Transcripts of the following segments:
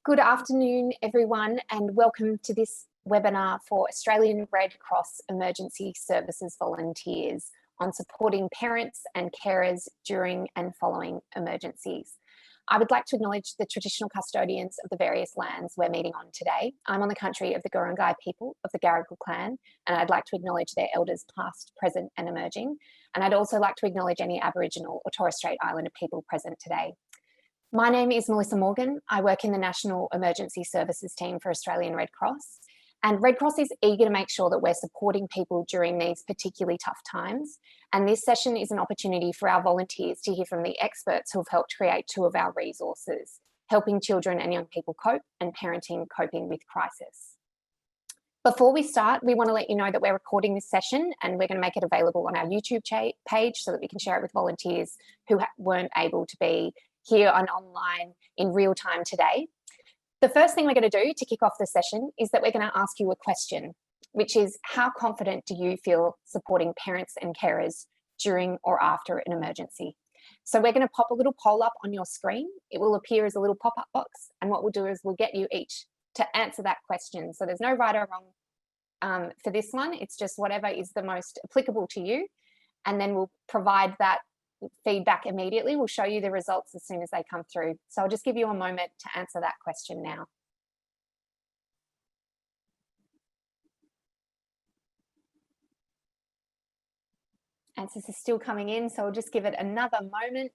Good afternoon, everyone, and welcome to this webinar for Australian Red Cross Emergency Services volunteers on supporting parents and carers during and following emergencies. I would like to acknowledge the traditional custodians of the various lands we're meeting on today. I'm on the country of the Gurungai people of the Gadigal clan, and I'd like to acknowledge their elders past, present and emerging. And I'd also like to acknowledge any Aboriginal or Torres Strait Islander people present today. My name is Melissa Morgan. I work in the National Emergency Services team for Australian Red Cross. And Red Cross is eager to make sure that we're supporting people during these particularly tough times. And this session is an opportunity for our volunteers to hear from the experts who have helped create two of our resources, Helping Children and Young People Cope and Parenting Coping with Crisis. Before we start, we want to let you know that we're recording this session and we're going to make it available on our YouTube page so that we can share it with volunteers who weren't able to be here and online in real time today. The first thing we're going to do to kick off the session is that we're going to ask you a question, which is, how confident do you feel supporting parents and carers during or after an emergency? So we're going to pop a little poll up on your screen. It will appear as a little pop-up box, and what we'll do is we'll get you each to answer that question. So there's no right or wrong for this one. It's just whatever is the most applicable to you, and then we'll provide that feedback immediately. We'll show you the results as soon as they come through. So I'll just give you a moment to answer that question now. Answers are still coming in, so I'll just give it another moment.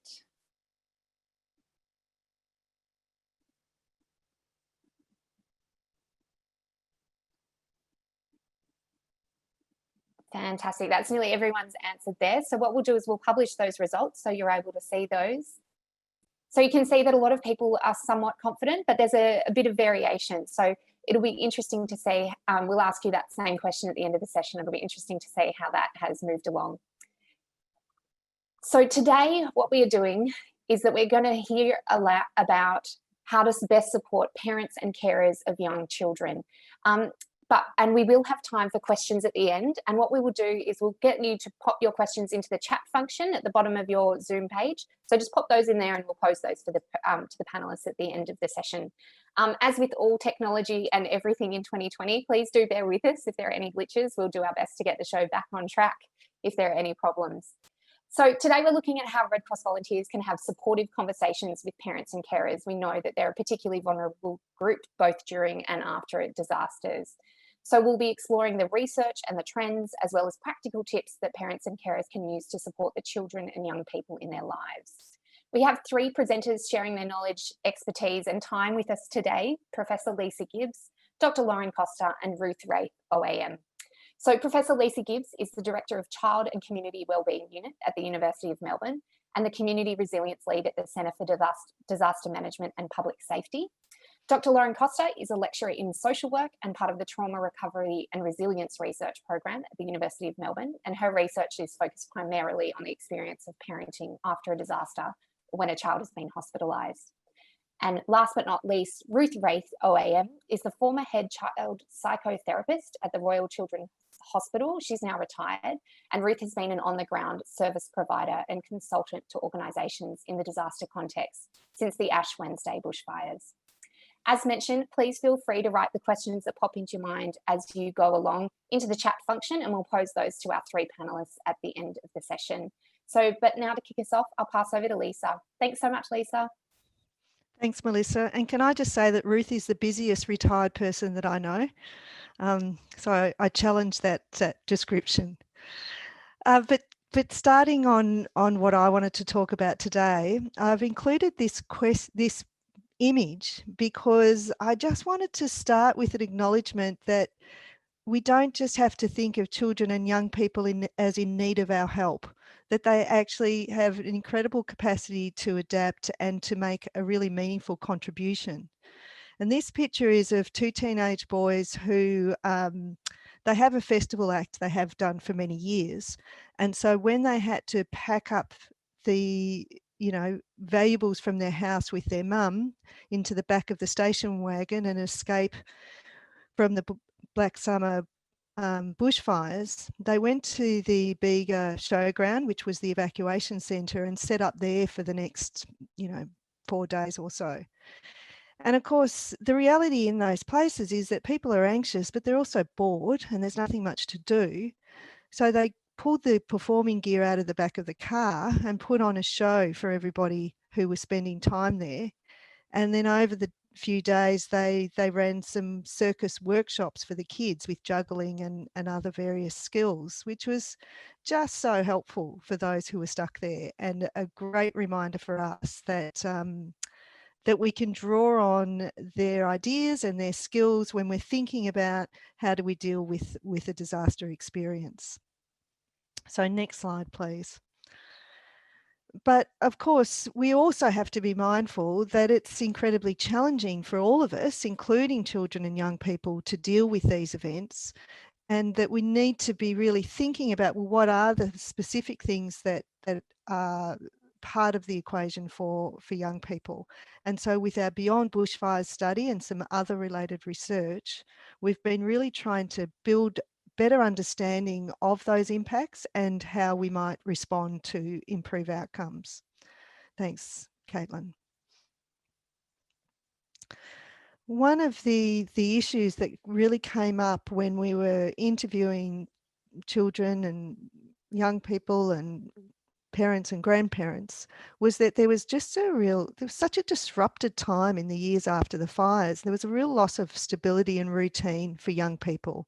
Fantastic. That's nearly everyone's answered there. So what we'll do is we'll publish those results so you're able to see those. So you can see that a lot of people are somewhat confident, but there's a bit of variation. So it'll be interesting to see. We'll ask you that same question at the end of the session. It'll be interesting to see how that has moved along. So today, what we are doing is that we're going to hear a lot about how to best support parents and carers of young children. And we will have time for questions at the end. And what we will do is we'll get you to pop your questions into the chat function at the bottom of your Zoom page. So just pop those in there and we'll post those to the panelists at the end of the session. As with all technology and everything in 2020, please do bear with us if there are any glitches. We'll do our best to get the show back on track if there are any problems. So today we're looking at how Red Cross volunteers can have supportive conversations with parents and carers. We know that they're a particularly vulnerable group both during and after disasters. So we'll be exploring the research and the trends, as well as practical tips that parents and carers can use to support the children and young people in their lives. We have three presenters sharing their knowledge, expertise and time with us today: Professor Lisa Gibbs, Dr. Kosta and Ruth Wraith, OAM. So Professor Lisa Gibbs is the Director of Child and Community Wellbeing Unit at the University of Melbourne and the Community Resilience Lead at the Centre for Disaster Management and Public Safety. Dr. Kosta is a lecturer in social work and part of the Trauma Recovery and Resilience Research Program at the University of Melbourne, and her research is focused primarily on the experience of parenting after a disaster when a child has been hospitalised. And last but not least, Ruth Wraith, OAM, is the former head child psychotherapist at the Royal Children's Hospital. She's now retired, and Ruth has been an on-the-ground service provider and consultant to organisations in the disaster context since the Ash Wednesday bushfires. As mentioned, please feel free to write the questions that pop into your mind as you go along into the chat function, and we'll pose those to our three panelists at the end of the session. So, but now to kick us off, I'll pass over to Lisa. Thanks so much, Lisa. Thanks, Melissa. And can I just say that Ruth is the busiest retired person that I know. So I challenge that description. But starting on what I wanted to talk about today, I've included this image because I just wanted to start with an acknowledgement that we don't just have to think of children and young people as in need of our help, that they actually have an incredible capacity to adapt and to make a really meaningful contribution. And this picture is of two teenage boys who they have a festival act they have done for many years. And so when they had to pack up the valuables from their house with their mum into the back of the station wagon and escape from the Black Summer bushfires, they went to the Bega showground, which was the evacuation centre, and set up there for the next 4 days or so. And of course, the reality in those places is that people are anxious, but they're also bored and there's nothing much to do. So they pulled the performing gear out of the back of the car and put on a show for everybody who was spending time there. And then over the few days, they ran some circus workshops for the kids with juggling and other various skills, which was just so helpful for those who were stuck there, and a great reminder for us that that we can draw on their ideas and their skills when we're thinking about how do we deal with a disaster experience. So next slide, please. But of course, we also have to be mindful that it's incredibly challenging for all of us, including children and young people, to deal with these events, and that we need to be really thinking about, well, what are the specific things that are part of the equation for young people. And so with our Beyond Bushfires study and some other related research, we've been really trying to build better understanding of those impacts and how we might respond to improve outcomes. Thanks, Caitlin. One of the issues that really came up when we were interviewing children and young people and parents and grandparents was that there was such a disrupted time in the years after the fires. There was a real loss of stability and routine for young people.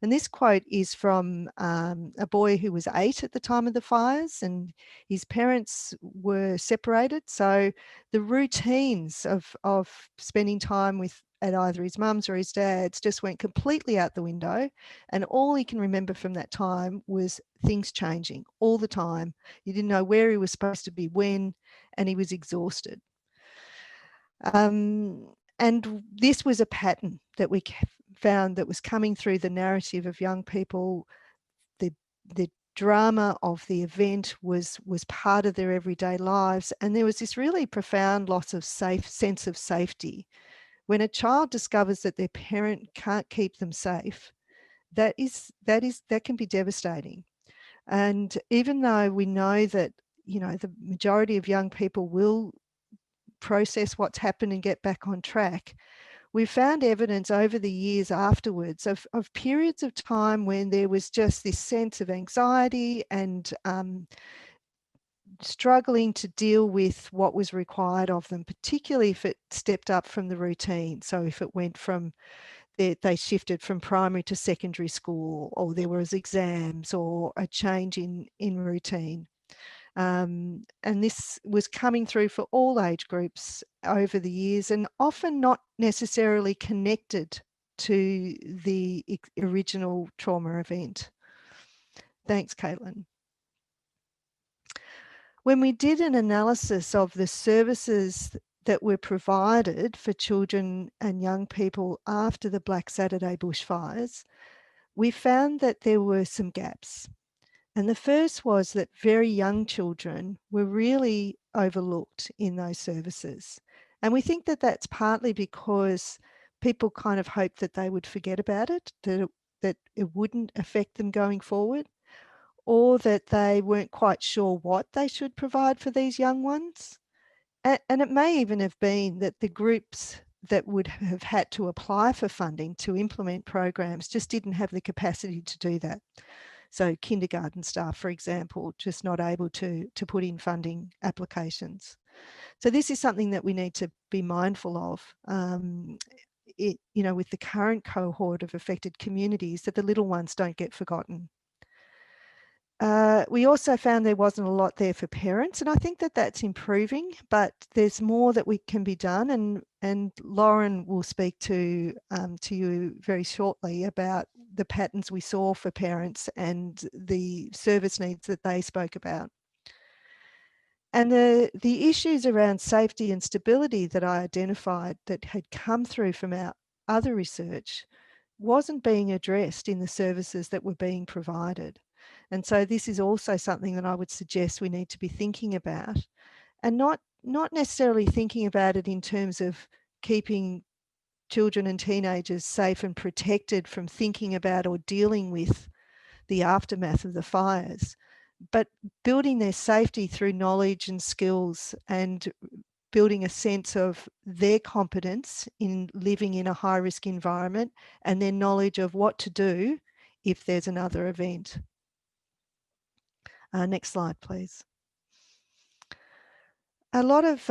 And this quote is from a boy who was 8 at the time of the fires, and his parents were separated. So the routines of spending time at either his mum's or his dad's just went completely out the window. And all he can remember from that time was things changing all the time. He didn't know where he was supposed to be when, and he was exhausted. And this was a pattern that we found that was coming through the narrative of young people. The drama of the event was part of their everyday lives, and there was this really profound loss of sense of safety. When a child discovers that their parent can't keep them safe, that can be devastating. And even though we know that, you know, the majority of young people will process what's happened and get back on track, we've found evidence over the years afterwards of periods of time when there was just this sense of anxiety and struggling to deal with what was required of them, particularly if it stepped up from the routine. So if it went from, they shifted from primary to secondary school, or there was exams or a change in routine. And this was coming through for all age groups over the years, and often not necessarily connected to the original trauma event. Thanks, Caitlin. When we did an analysis of the services that were provided for children and young people after the Black Saturday bushfires, we found that there were some gaps. And the first was that very young children were really overlooked in those services. And we think that that's partly because people kind of hoped that they would forget about it, that it wouldn't affect them going forward, or that they weren't quite sure what they should provide for these young ones. And it may even have been that the groups that would have had to apply for funding to implement programs just didn't have the capacity to do that. So kindergarten staff, for example, just not able to put in funding applications. So this is something that we need to be mindful of, with the current cohort of affected communities, that the little ones don't get forgotten. We also found there wasn't a lot there for parents, and I think that that's improving, but there's more that can be done. And Lauren will speak to you very shortly about the patterns we saw for parents and the service needs that they spoke about. And the issues around safety and stability that I identified that had come through from our other research wasn't being addressed in the services that were being provided. And so this is also something that I would suggest we need to be thinking about, and not necessarily thinking about it in terms of keeping children and teenagers safe and protected from thinking about or dealing with the aftermath of the fires, but building their safety through knowledge and skills and building a sense of their competence in living in a high-risk environment and their knowledge of what to do if there's another event. Next slide, please. A lot of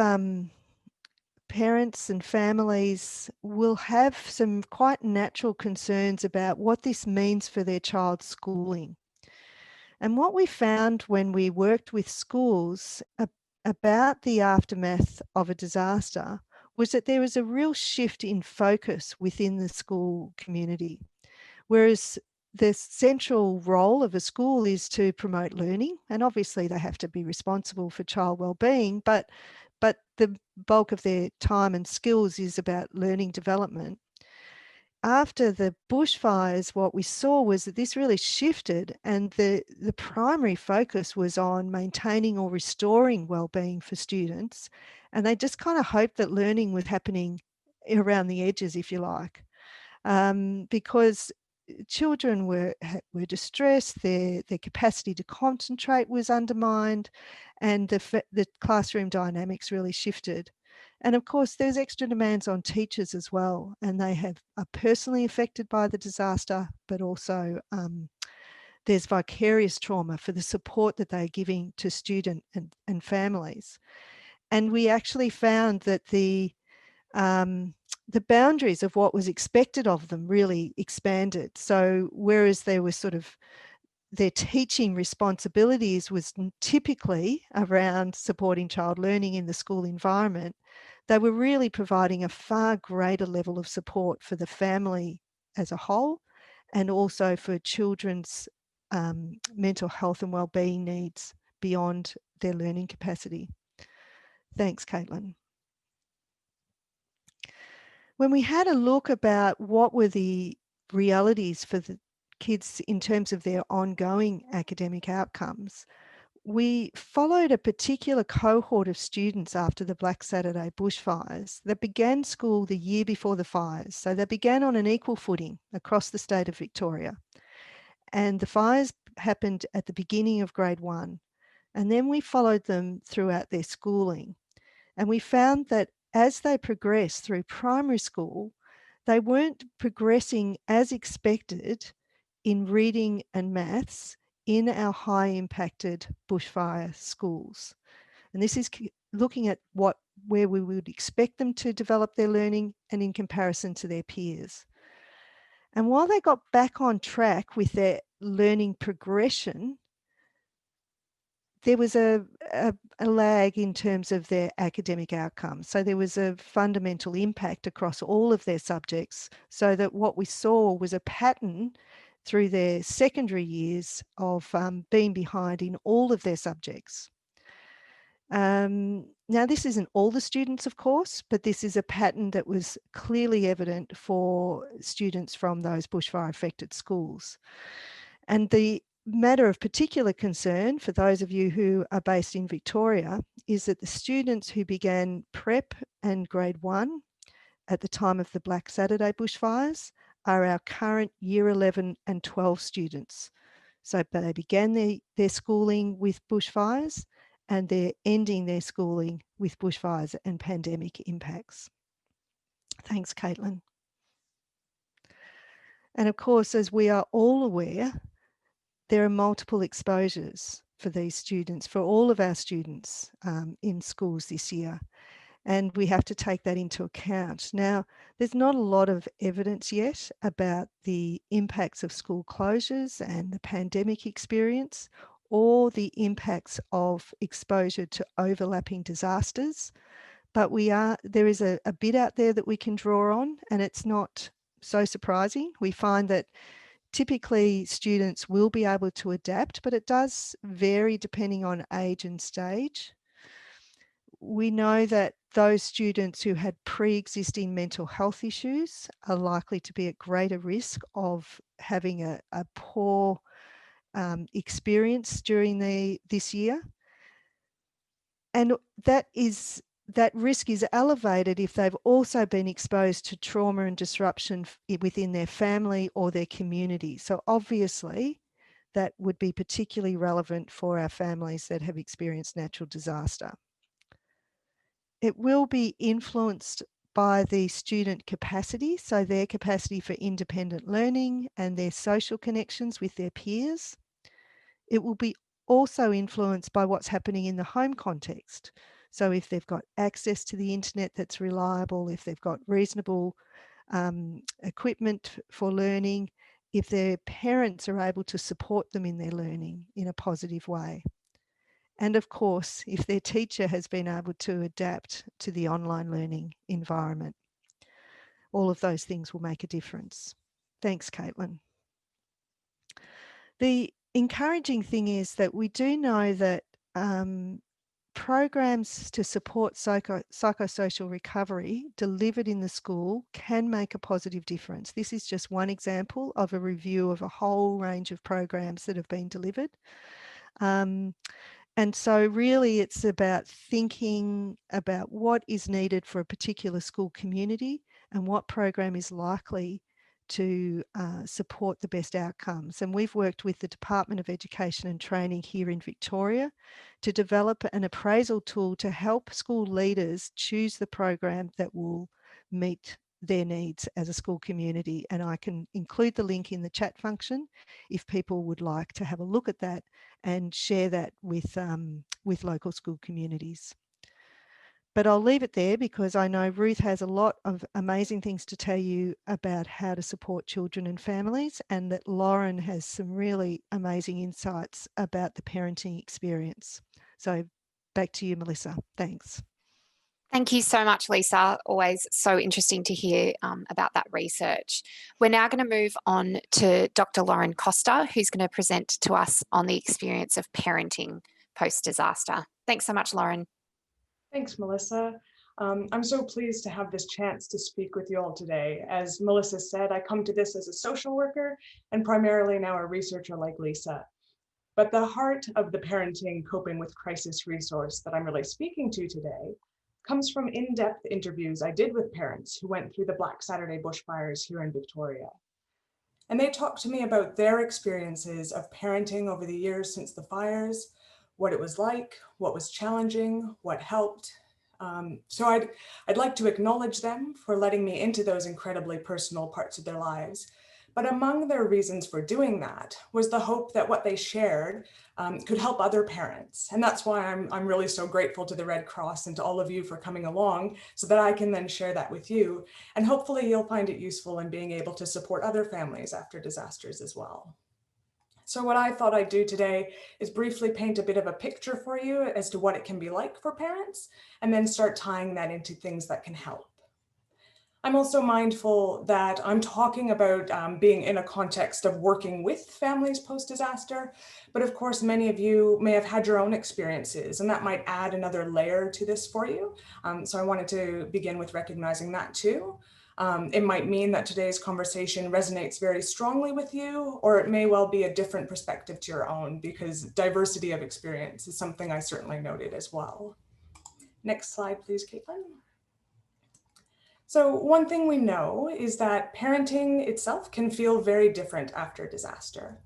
parents and families will have some quite natural concerns about what this means for their child's schooling. And what we found when we worked with schools about the aftermath of a disaster was that there was a real shift in focus within the school community. Whereas the central role of a school is to promote learning, and obviously they have to be responsible for child well-being, but the bulk of their time and skills is about learning development. After the bushfires, what we saw was that this really shifted, and the primary focus was on maintaining or restoring well-being for students. And they just kind of hoped that learning was happening around the edges, if you like, because children were distressed, their capacity to concentrate was undermined, and the classroom dynamics really shifted. And of course, there's extra demands on teachers as well, and they are personally affected by the disaster, but also there's vicarious trauma for the support that they're giving to students and families. And we actually found that the boundaries of what was expected of them really expanded. So whereas they were sort of, their teaching responsibilities was typically around supporting child learning in the school environment, they were really providing a far greater level of support for the family as a whole, and also for children's mental health and wellbeing needs beyond their learning capacity. Thanks, Caitlin. When we had a look about what were the realities for the kids in terms of their ongoing academic outcomes, we followed a particular cohort of students after the Black Saturday bushfires that began school the year before the fires. So they began on an equal footing across the state of Victoria. And the fires happened at the beginning of grade 1. And then we followed them throughout their schooling. And we found that as they progressed through primary school, they weren't progressing as expected in reading and maths in our high impacted bushfire schools. And this is looking at where we would expect them to develop their learning and in comparison to their peers. And while they got back on track with their learning progression, there was a lag in terms of their academic outcomes. So there was a fundamental impact across all of their subjects, so that what we saw was a pattern through their secondary years of being behind in all of their subjects. Now, this isn't all the students, of course, but this is a pattern that was clearly evident for students from those bushfire affected schools. And the matter of particular concern for those of you who are based in Victoria is that the students who began prep and grade 1 at the time of the Black Saturday bushfires are our current year 11 and 12 students. So they began their schooling with bushfires, and they're ending their schooling with bushfires and pandemic impacts. Thanks, Caitlin. And of course, as we are all aware, there are multiple exposures for these students, for all of our students in schools this year. And we have to take that into account. Now, there's not a lot of evidence yet about the impacts of school closures and the pandemic experience, or the impacts of exposure to overlapping disasters. But there is a bit out there that we can draw on, and it's not so surprising. We find that typically students will be able to adapt, but it does vary depending on age and stage. We know that those students who had pre-existing mental health issues are likely to be at greater risk of having a poor experience during this year. And that risk is elevated if they've also been exposed to trauma and disruption within their family or their community. So obviously, that would be particularly relevant for our families that have experienced natural disaster. It will be influenced by the student capacity, so their capacity for independent learning and their social connections with their peers. It will be also influenced by what's happening in the home context. So if they've got access to the internet that's reliable, if they've got reasonable equipment for learning, if their parents are able to support them in their learning in a positive way. And of course, if their teacher has been able to adapt to the online learning environment. All of those things will make a difference. Thanks, Caitlin. The encouraging thing is that we do know that programs to support psychosocial recovery delivered in the school can make a positive difference. This is just one example of a review of a whole range of programs that have been delivered. And so really it's about thinking about what is needed for a particular school community and what program is likely to support the best outcomes. And we've worked with the Department of Education and Training here in Victoria to develop an appraisal tool to help school leaders choose the program that will meet their needs as a school community. And I can include the link in the chat function if people would like to have a look at that and share that with local school communities. But I'll leave it there because I know Ruth has a lot of amazing things to tell you about how to support children and families, and that Lauren has some really amazing insights about the parenting experience. So back to you, Melissa. Thanks. Thank you so much, Lisa. Always so interesting to hear about that research. We're now going to move on to Dr. Lauren Kosta, who's going to present to us on the experience of parenting post-disaster. Thanks so much, Lauren. Thanks, Melissa. I'm so pleased to have this chance to speak with you all today. As Melissa said, I come to this as a social worker and primarily now a researcher like Lisa. But the heart of the parenting coping with crisis resource that I'm really speaking to today comes from in-depth interviews I did with parents who went through the Black Saturday bushfires here in Victoria. And they talked to me about their experiences of parenting over the years since the fires, what it was like, what was challenging, what helped. So I'd like to acknowledge them for letting me into those incredibly personal parts of their lives. But among their reasons for doing that was the hope that what they shared could help other parents. And that's why I'm really so grateful to the Red Cross and to all of you for coming along so that I can then share that with you. And hopefully you'll find it useful in being able to support other families after disasters as well. So what I thought I'd do today is briefly paint a bit of a picture for you as to what it can be like for parents, and then start tying that into things that can help. I'm also mindful that I'm talking about being in a context of working with families post-disaster, but of course, many of you may have had your own experiences, and that might add another layer to this for you. So I wanted to begin with recognizing that too. It might mean that today's conversation resonates very strongly with you, or it may well be a different perspective to your own, because diversity of experience is something I certainly noted as well. Next slide, please, Caitlin. So one thing we know is that parenting itself can feel very different after disaster.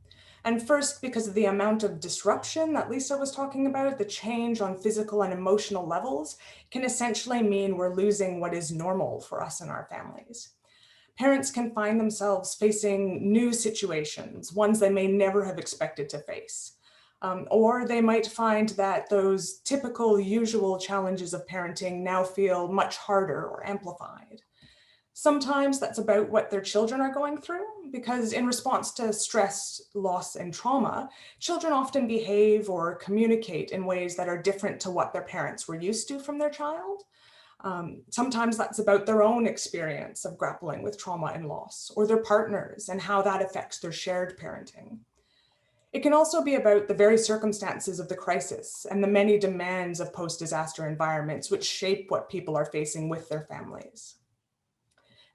And first, because of the amount of disruption that Lisa was talking about, the change on physical and emotional levels can essentially mean we're losing what is normal for us and our families. Parents can find themselves facing new situations, ones they may never have expected to face. Or they might find that those typical, usual challenges of parenting now feel much harder or amplified. Sometimes that's about what their children are going through, because in response to stress, loss, and trauma, children often behave or communicate in ways that are different to what their parents were used to from their child. Sometimes that's about their own experience of grappling with trauma and loss, or their partners and how that affects their shared parenting. It can also be about the very circumstances of the crisis and the many demands of post-disaster environments which shape what people are facing with their families.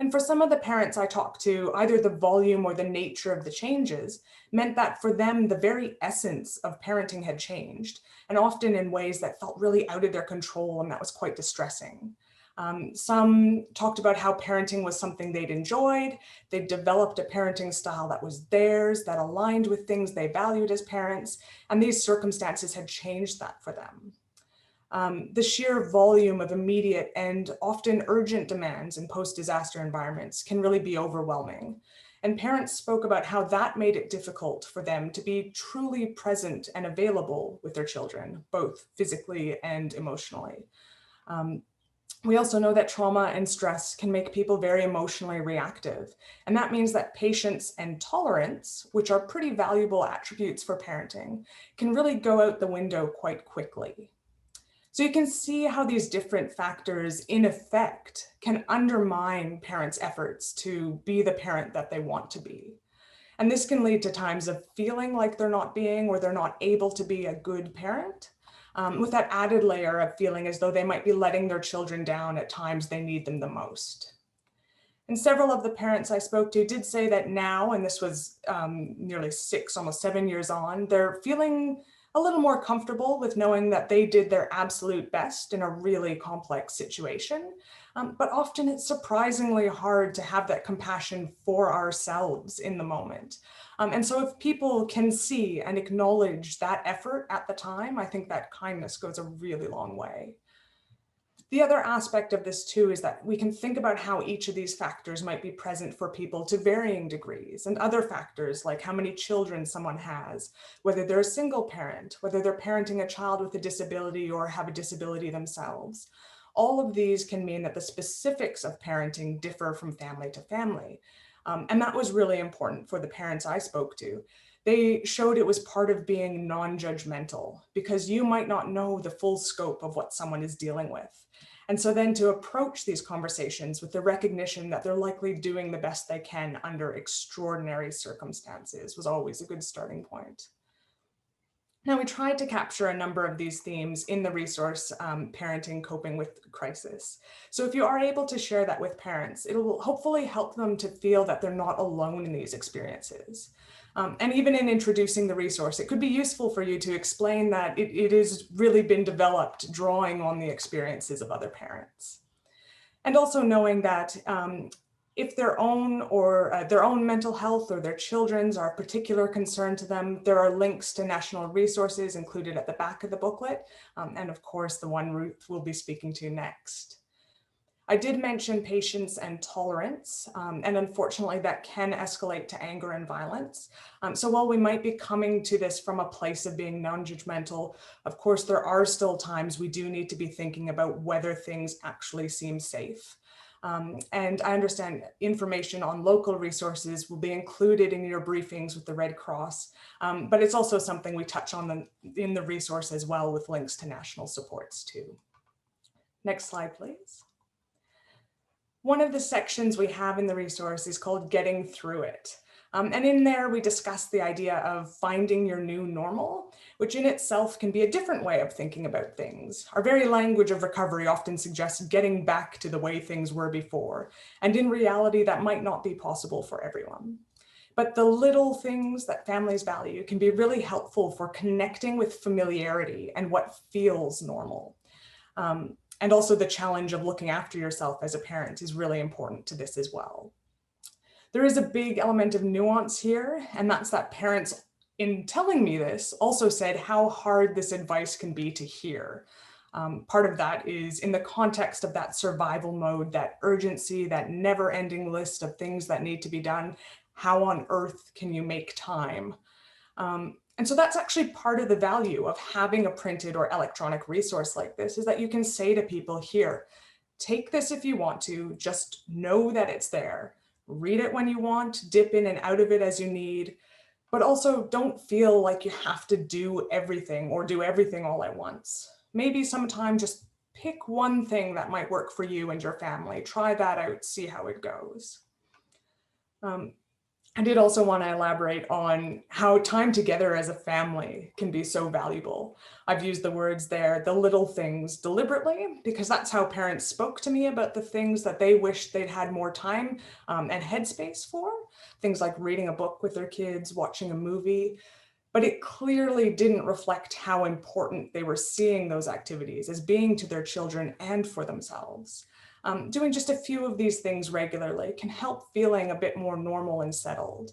And for some of the parents I talked to, either the volume or the nature of the changes meant that for them, the very essence of parenting had changed, and often in ways that felt really out of their control, and that was quite distressing. Some talked about how parenting was something they'd enjoyed. They'd developed a parenting style that was theirs, that aligned with things they valued as parents, and these circumstances had changed that for them. The sheer volume of immediate and often urgent demands in post-disaster environments can really be overwhelming. And parents spoke about how that made it difficult for them to be truly present and available with their children, both physically and emotionally. We also know that trauma and stress can make people very emotionally reactive. And that means that patience and tolerance, which are pretty valuable attributes for parenting, can really go out the window quite quickly. So you can see how these different factors in effect can undermine parents' efforts to be the parent that they want to be. And this can lead to times of feeling like they're not being or they're not able to be a good parent, with that added layer of feeling as though they might be letting their children down at times they need them the most. And several of the parents I spoke to did say that now, and this was nearly 6, almost 7 years on, they're feeling a little more comfortable with knowing that they did their absolute best in a really complex situation. But often it's surprisingly hard to have that compassion for ourselves in the moment. And so if people can see and acknowledge that effort at the time, I think that kindness goes a really long way. The other aspect of this too is that we can think about how each of these factors might be present for people to varying degrees, and other factors like how many children someone has, whether they're a single parent, whether they're parenting a child with a disability or have a disability themselves. All of these can mean that the specifics of parenting differ from family to family. And that was really important for the parents I spoke to. They showed it was part of being non-judgmental because you might not know the full scope of what someone is dealing with. And so then to approach these conversations with the recognition that they're likely doing the best they can under extraordinary circumstances was always a good starting point. Now, we tried to capture a number of these themes in the resource, Parenting Coping with Crisis. So if you are able to share that with parents, it will hopefully help them to feel that they're not alone in these experiences. And even in introducing the resource, it could be useful for you to explain that it has really been developed drawing on the experiences of other parents. And also knowing that if their own mental health or their children's are a particular concern to them, there are links to national resources included at the back of the booklet, and of course the one Ruth will be speaking to next. I did mention patience and tolerance, and unfortunately that can escalate to anger and violence. So while we might be coming to this from a place of being non-judgmental, of course there are still times we do need to be thinking about whether things actually seem safe. And I understand information on local resources will be included in your briefings with the Red Cross, but it's also something we touch on in the resource as well with links to national supports too. Next slide, please. One of the sections we have in the resource is called Getting Through It. And in there, we discuss the idea of finding your new normal, which in itself can be a different way of thinking about things. Our very language of recovery often suggests getting back to the way things were before. And in reality, that might not be possible for everyone. But the little things that families value can be really helpful for connecting with familiarity and what feels normal. And also the challenge of looking after yourself as a parent is really important to this as well. There is a big element of nuance here, and that's that parents, in telling me this, also said how hard this advice can be to hear. Part of that is in the context of that survival mode, that urgency, that never-ending list of things that need to be done. How on earth can you make time? And so that's actually part of the value of having a printed or electronic resource like this, is that you can say to people, here, take this if you want to, just know that it's there. Read it when you want, dip in and out of it as you need, but also don't feel like you have to do everything or do everything all at once. Maybe sometime just pick one thing that might work for you and your family. Try that out, see how it goes. I did also want to elaborate on how time together as a family can be so valuable. I've used the words there, the little things, deliberately, because that's how parents spoke to me about the things that they wished they'd had more time and headspace for. Things like reading a book with their kids, watching a movie. But it clearly didn't reflect how important they were seeing those activities as being to their children and for themselves. Doing just a few of these things regularly can help feeling a bit more normal and settled.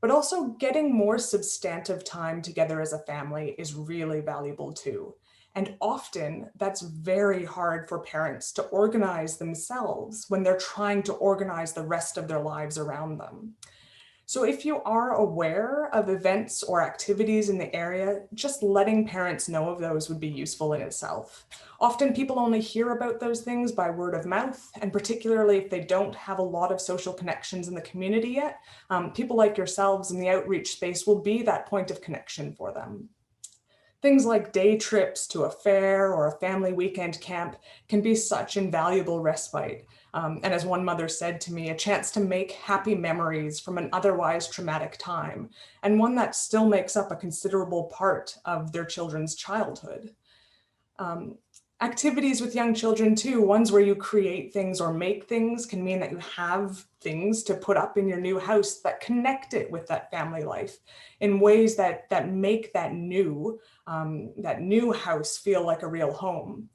But also getting more substantive time together as a family is really valuable too. And often that's very hard for parents to organize themselves when they're trying to organize the rest of their lives around them. So if you are aware of events or activities in the area, just letting parents know of those would be useful in itself. Often people only hear about those things by word of mouth, and particularly if they don't have a lot of social connections in the community yet, people like yourselves in the outreach space will be that point of connection for them. Things like day trips to a fair or a family weekend camp can be such invaluable respite. And as one mother said to me, a chance to make happy memories from an otherwise traumatic time, and one that still makes up a considerable part of their children's childhood. Activities with young children too, ones where you create things or make things, can mean that you have things to put up in your new house that connect it with that family life in ways that make that new house feel like a real home.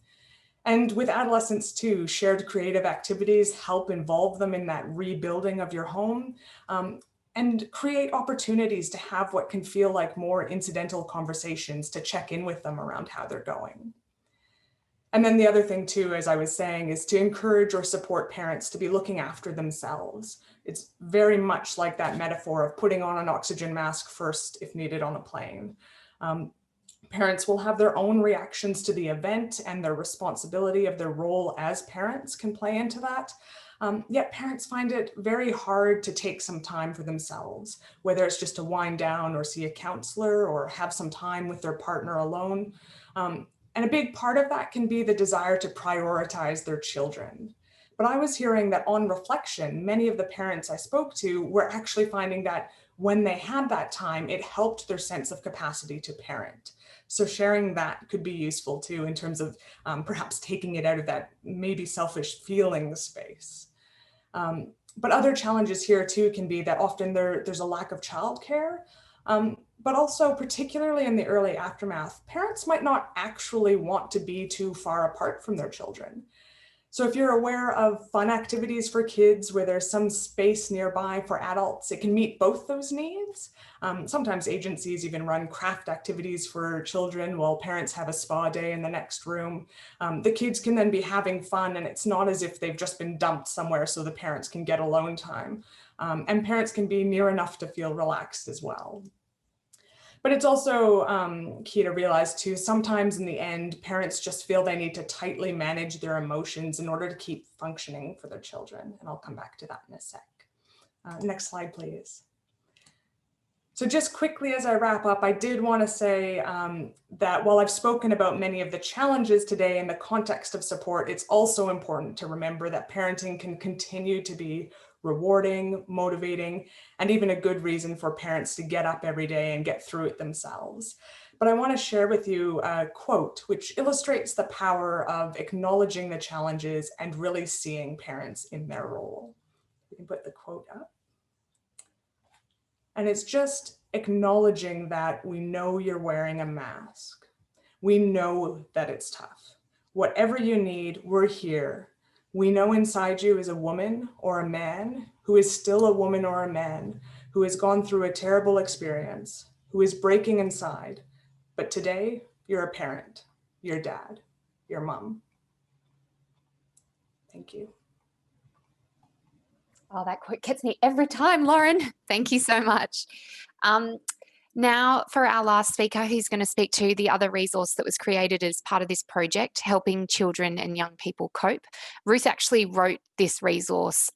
And with adolescents too, shared creative activities help involve them in that rebuilding of your home, and create opportunities to have what can feel like more incidental conversations to check in with them around how they're going. And then the other thing too, as I was saying, is to encourage or support parents to be looking after themselves. It's very much like that metaphor of putting on an oxygen mask first if needed on a plane. Parents will have their own reactions to the event, and their responsibility of their role as parents can play into that. Yet parents find it very hard to take some time for themselves, whether it's just to wind down or see a counselor or have some time with their partner alone. And a big part of that can be the desire to prioritize their children. But I was hearing that on reflection, many of the parents I spoke to were actually finding that when they had that time, it helped their sense of capacity to parent. So sharing that could be useful too, in terms of perhaps taking it out of that maybe selfish feeling space. But other challenges here too can be that often there's a lack of childcare. But also, particularly in the early aftermath, parents might not actually want to be too far apart from their children. So if you're aware of fun activities for kids where there's some space nearby for adults, it can meet both those needs. Sometimes agencies even run craft activities for children while parents have a spa day in the next room. The kids can then be having fun, and it's not as if they've just been dumped somewhere so the parents can get alone time. And parents can be near enough to feel relaxed as well. But it's also key to realize too, sometimes in the end, parents just feel they need to tightly manage their emotions in order to keep functioning for their children. And I'll come back to that in a sec. Next slide, please. So just quickly as I wrap up, I did want to say that while I've spoken about many of the challenges today in the context of support, it's also important to remember that parenting can continue to be rewarding, motivating, and even a good reason for parents to get up every day and get through it themselves. But I want to share with you a quote which illustrates the power of acknowledging the challenges and really seeing parents in their role. We can put the quote up. And it's just acknowledging that we know you're wearing a mask. We know that it's tough. Whatever you need, we're here. We know inside you is a woman or a man who is still a woman or a man who has gone through a terrible experience, who is breaking inside. But today, you're a parent, your dad, your mom. Thank you. Oh, that quote gets me every time, Lauren. Thank you so much. Now for our last speaker, who's going to speak to the other resource that was created as part of this project, helping children and young people cope. Ruth actually wrote this resource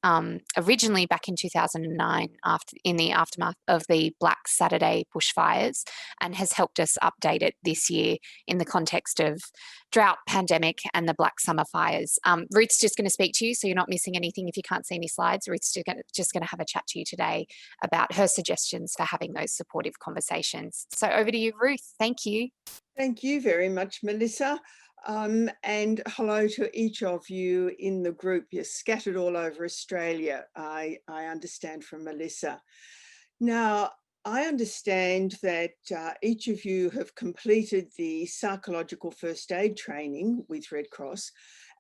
originally back in 2009 in the aftermath of the Black Saturday bushfires, and has helped us update it this year in the context of drought, pandemic, and the Black Summer fires. Ruth's just going to speak to you, so you're not missing anything if you can't see any slides. Ruth's just going to have a chat to you today about her suggestions for having those supportive conversations. So over to you, Ruth. Thank you. Thank you very much, Melissa. And hello to each of you in the group. You're scattered all over Australia, I understand from Melissa. Now, I understand that each of you have completed the psychological first aid training with Red Cross,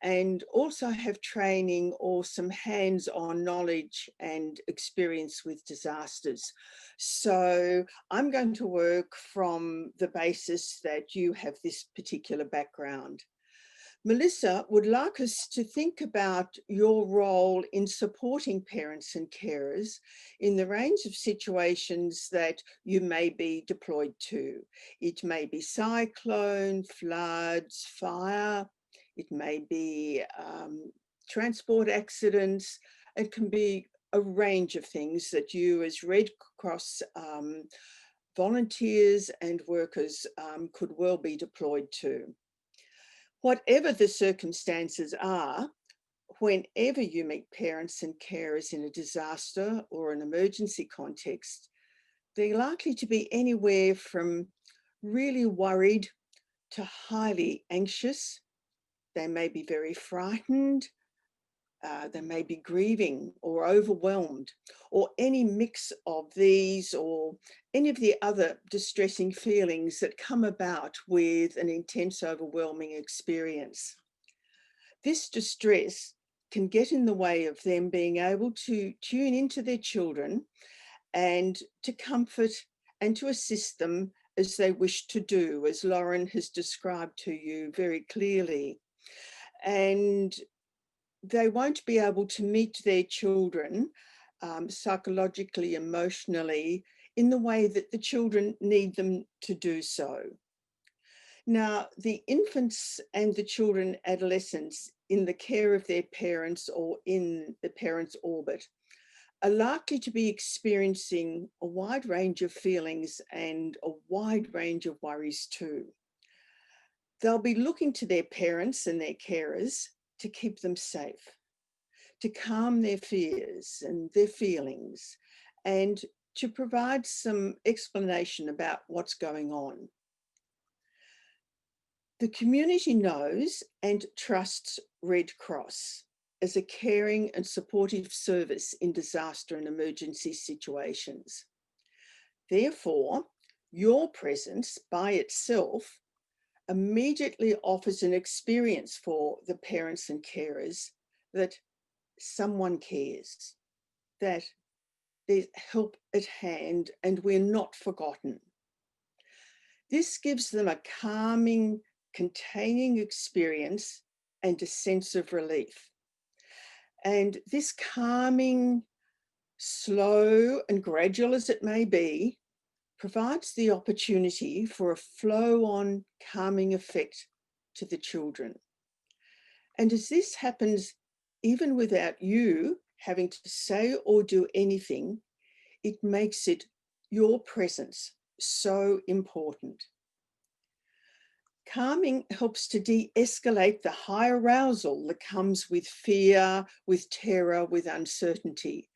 and also have training or some hands-on knowledge and experience with disasters. So I'm going to work from the basis that you have this particular background. Melissa would like us to think about your role in supporting parents and carers in the range of situations that you may be deployed to. It may be cyclone, floods, fire, it may be transport accidents, it can be a range of things that you as Red Cross volunteers and workers could well be deployed to. Whatever the circumstances are, whenever you meet parents and carers in a disaster or an emergency context, they're likely to be anywhere from really worried to highly anxious. They may be very frightened. They may be grieving or overwhelmed, or any mix of these, or any of the other distressing feelings that come about with an intense, overwhelming experience. This distress can get in the way of them being able to tune into their children and to comfort and to assist them as they wish to do, as Lauren has described to you very clearly. And they won't be able to meet their children psychologically, emotionally, in the way that the children need them to do so. Now, the infants and the children, adolescents in the care of their parents or in the parents' orbit are likely to be experiencing a wide range of feelings and a wide range of worries too. They'll be looking to their parents and their carers to keep them safe, to calm their fears and their feelings, and to provide some explanation about what's going on. The community knows and trusts Red Cross as a caring and supportive service in disaster and emergency situations. Therefore, your presence by itself immediately offers an experience for the parents and carers that someone cares, that there's help at hand and we're not forgotten. This gives them a calming, containing experience and a sense of relief. And this calming, slow and gradual as it may be, provides the opportunity for a flow-on calming effect to the children. And as this happens, even without you having to say or do anything, it makes it your presence so important. Calming helps to de-escalate the high arousal that comes with fear, with terror, with uncertainty.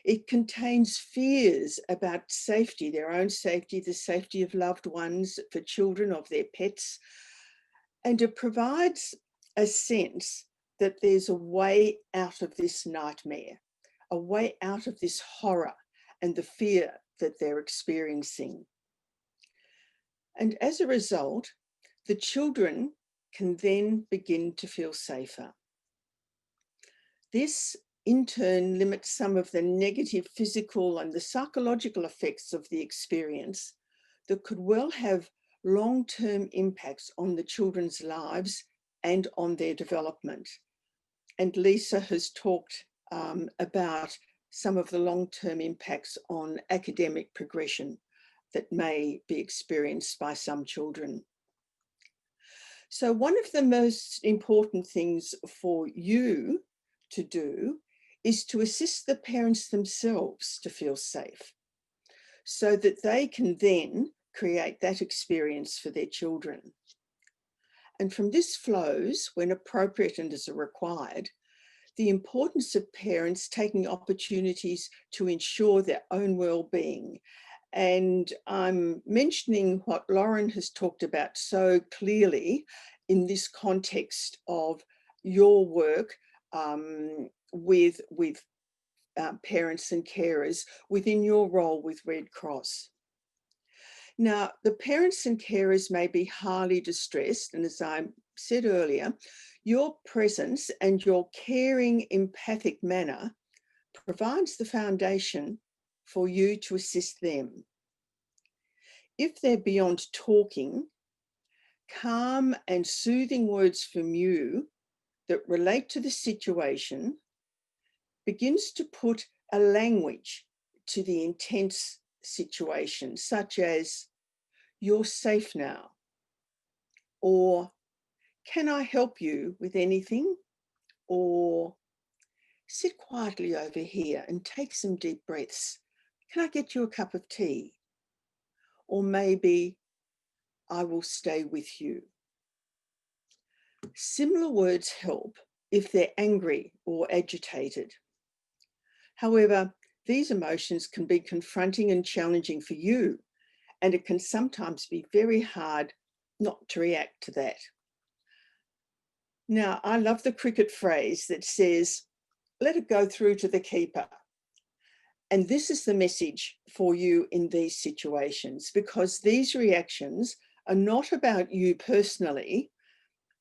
It contains fears about safety, their own safety, the safety of loved ones, for children, of their pets. And it provides a sense that there's a way out of this nightmare, a way out of this horror and the fear that they're experiencing. And as a result, the children can then begin to feel safer. This in turn limits some of the negative physical and the psychological effects of the experience that could well have long-term impacts on the children's lives and on their development. And Lisa has talked about some of the long-term impacts on academic progression that may be experienced by some children. So one of the most important things for you to do is to assist the parents themselves to feel safe, so that they can then create that experience for their children. And from this flows, when appropriate and as required, the importance of parents taking opportunities to ensure their own well-being. And I'm mentioning what Lauren has talked about so clearly in this context of your work with parents and carers within your role with Red Cross. Now, the parents and carers may be highly distressed, and as I said earlier, your presence and your caring, empathic manner provides the foundation for you to assist them. If they're beyond talking, calm and soothing words from you that relate to the situation begins to put a language to the intense situation, such as, "You're safe now," or "Can I help you with anything?" or "Sit quietly over here and take some deep breaths. Can I get you a cup of tea?" Or maybe, "I will stay with you." Similar words help if they're angry or agitated. However, these emotions can be confronting and challenging for you, and it can sometimes be very hard not to react to that. Now, I love the cricket phrase that says, "Let it go through to the keeper." And this is the message for you in these situations, because these reactions are not about you personally,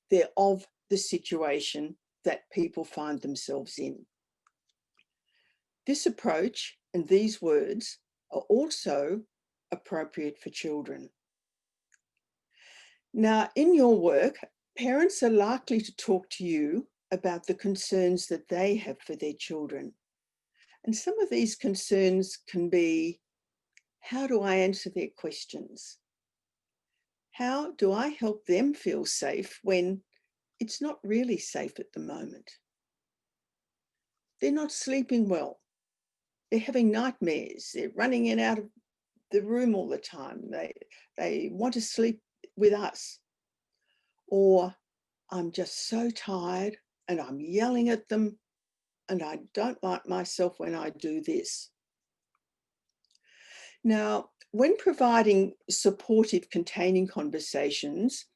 they're of the situation that people find themselves in. This approach and these words are also appropriate for children. Now, in your work, parents are likely to talk to you about the concerns that they have for their children. And some of these concerns can be, how do I answer their questions? How do I help them feel safe when it's not really safe at the moment? They're not sleeping well. They're having nightmares. They're running in and out of the room all the time. They want to sleep with us. Or, "I'm just so tired and I'm yelling at them and I don't like myself when I do this." Now, when providing supportive, containing conversations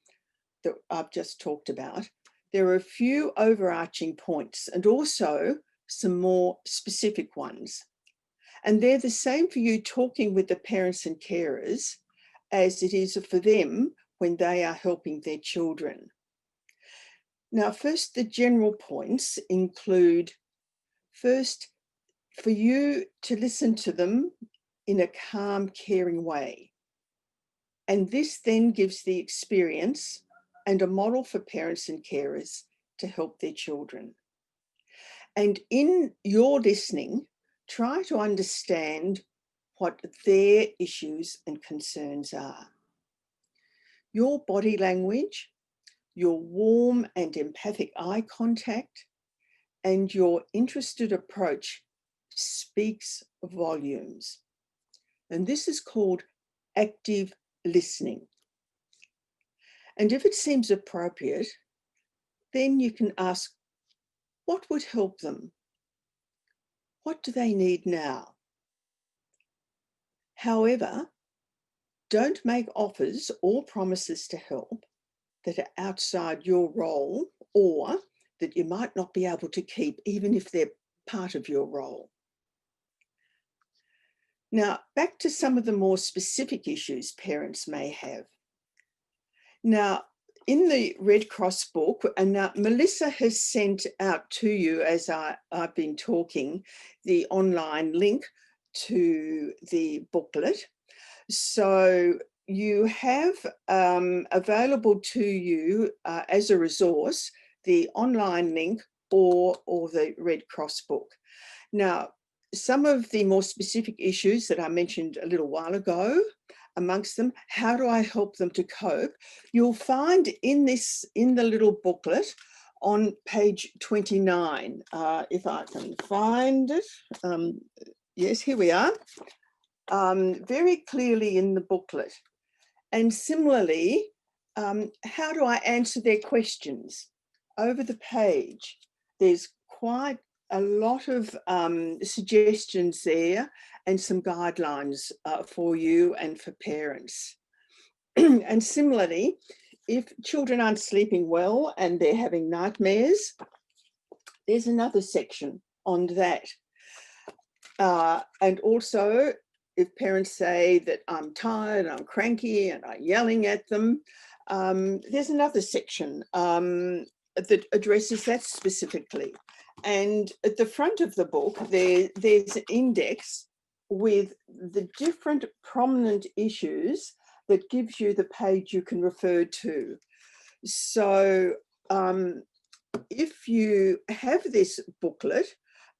that I've just talked about, there are a few overarching points and also some more specific ones. And they're the same for you talking with the parents and carers as it is for them when they are helping their children. Now, first, the general points include, first, for you to listen to them in a calm, caring way. And this then gives the experience and a model for parents and carers to help their children. And in your listening, try to understand what their issues and concerns are. Your body language, your warm and empathic eye contact, and your interested approach speaks volumes. And this is called active listening. And if it seems appropriate, then you can ask, what would help them? What do they need now? However, don't make offers or promises to help that are outside your role or that you might not be able to keep, even if they're part of your role. Now, back to some of the more specific issues parents may have. Now, in the Red Cross book, and now Melissa has sent out to you, as I've been talking, the online link to the booklet. So you have available to you as a resource the online link or the Red Cross book. Now, some of the more specific issues that I mentioned a little while ago, amongst them, how do I help them to cope? You'll find in the little booklet on page 29, if I can find it. Yes, here we are. Very clearly in the booklet. And similarly, how do I answer their questions? Over the page, there's quite a lot of suggestions there and some guidelines for you and for parents. And similarly, if children aren't sleeping well and they're having nightmares, there's another section on that. And also if parents say that I'm tired, I'm cranky, and I'm yelling at them, there's another section that addresses that specifically. And at the front of the book, there's an index with the different prominent issues that gives you the page you can refer to. So if you have this booklet,